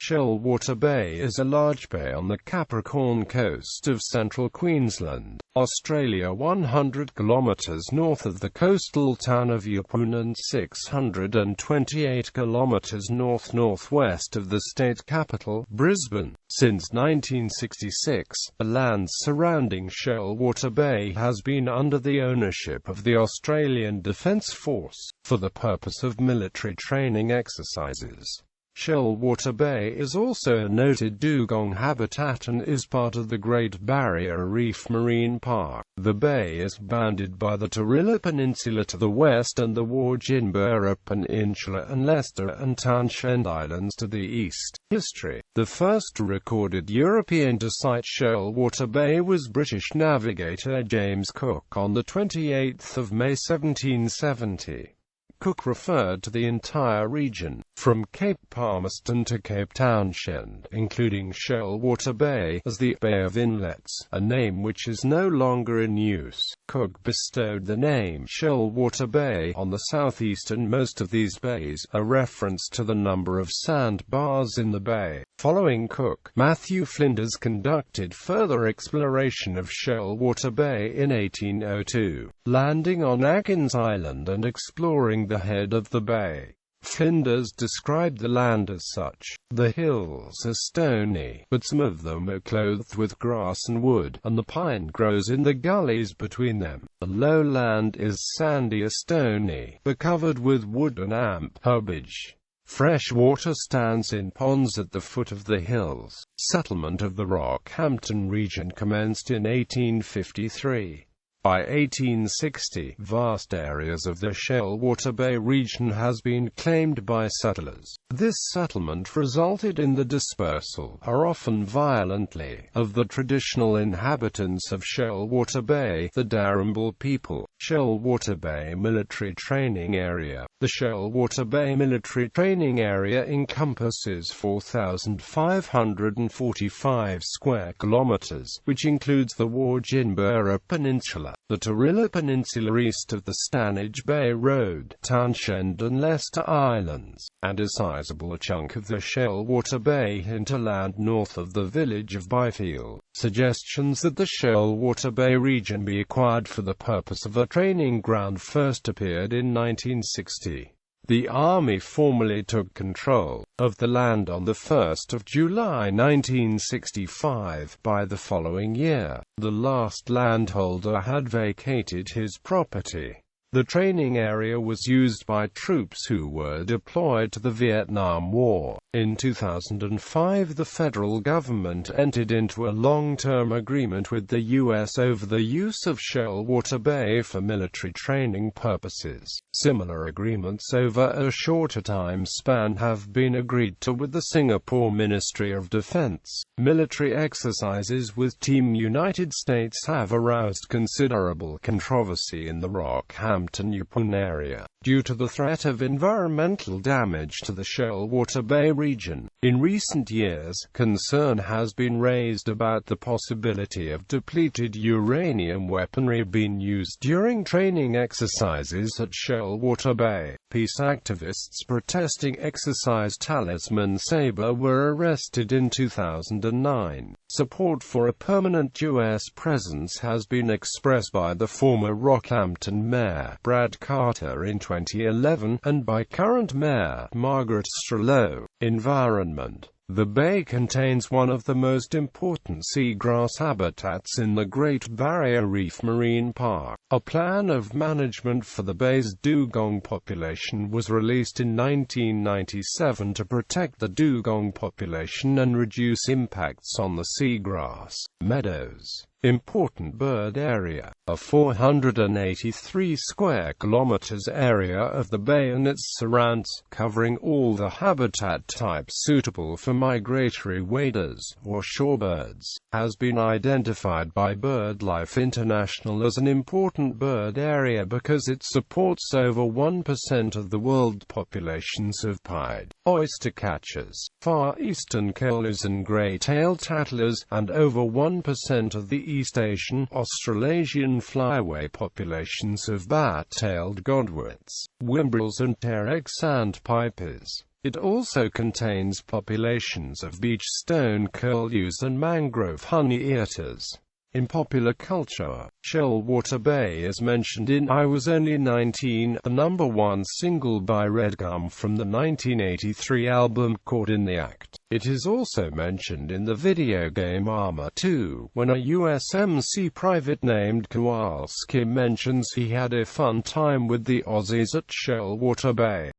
Shoalwater Bay is a large bay on the Capricorn coast of central Queensland, Australia, 100 kilometres north of the coastal town of Yeppoon and 628 kilometres north-northwest of the state capital, Brisbane. Since 1966, the land surrounding Shoalwater Bay has been under the ownership of the Australian Defence Force, for the purpose of military training exercises. Shoalwater Bay is also a noted dugong habitat and is part of the Great Barrier Reef Marine Park. The bay is bounded by the Torilla Peninsula to the west and the Warginburra Peninsula and Leicester and Townshend Islands to the east. History. The first recorded European to sight Shoalwater Bay was British navigator James Cook on 28 May 1770. Cook referred to the entire region, from Cape Palmerston to Cape Townshend, including Shoalwater Bay, as the Bay of Inlets, a name which is no longer in use. Cook bestowed the name Shoalwater Bay on the southeasternmost of these bays, a reference to the number of sandbars in the bay. Following Cook, Matthew Flinders conducted further exploration of Shoalwater Bay in 1802, landing on Atkins Island and exploring the head of the bay. Flinders described the land as such: the hills are stony, but some of them are clothed with grass and wood, and the pine grows in the gullies between them. The lowland is sandy or stony, but covered with wood and herbage. Fresh water stands in ponds at the foot of the hills. Settlement of the Rockhampton region commenced in 1853. By 1860, vast areas of the Shoalwater Bay region has been claimed by settlers. This settlement resulted in the dispersal, or often violently, of the traditional inhabitants of Shoalwater Bay, the Darumbal people. Shoalwater Bay Military Training Area. The Shoalwater Bay Military Training Area encompasses 4,545 square kilometers, which includes the Warginburra Peninsula, the Torilla Peninsula east of the Stanage Bay Road, Townshend and Leicester Islands, and a sizable chunk of the Shoalwater Bay hinterland north of the village of Byfield. Suggestions that the Shoalwater Bay region be acquired for the purpose of a training ground first appeared in 1960. The Army formally took control of the land on 1 July 1965. By the following year, the last landholder had vacated his property. The training area was used by troops who were deployed to the Vietnam War. In 2005, the federal government entered into a long-term agreement with the U.S. over the use of Shoalwater Bay for military training purposes. Similar agreements over a shorter time span have been agreed to with the Singapore Ministry of Defense. Military exercises with Team United States have aroused considerable controversy in the Rockhampton-Yeppoon area, due to the threat of environmental damage to the Shoalwater Bay region. In recent years, concern has been raised about the possibility of depleted uranium weaponry being used during training exercises at Shoalwater Bay. Peace activists protesting Exercise Talisman Sabre were arrested in 2009. Support for a permanent U.S. presence has been expressed by the former Rockhampton Mayor, Brad Carter, in 2011, and by current Mayor, Margaret Strello. Environment. The bay contains one of the most important seagrass habitats in the Great Barrier Reef Marine Park. A plan of management for the bay's dugong population was released in 1997 to protect the dugong population and reduce impacts on the seagrass meadows. Important bird area. A 483 square kilometers area of the bay and its surrounds, covering all the habitat types suitable for migratory waders, or shorebirds, has been identified by BirdLife International as an important bird area because it supports over 1% of the world populations of pied oystercatchers, far eastern curlews and grey-tailed tattlers, and over 1% of the East Asian, Australasian flyway populations of bat-tailed godwits, whimbrels and Terex sandpipers. It also contains populations of beach stone curlews and mangrove honeyeaters. In popular culture, Shoalwater Bay is mentioned in I Was Only 19, the #1 single by Redgum from the 1983 album Caught in the Act. It is also mentioned in the video game Arma 2, when a USMC private named Kowalski mentions he had a fun time with the Aussies at Shoalwater Bay.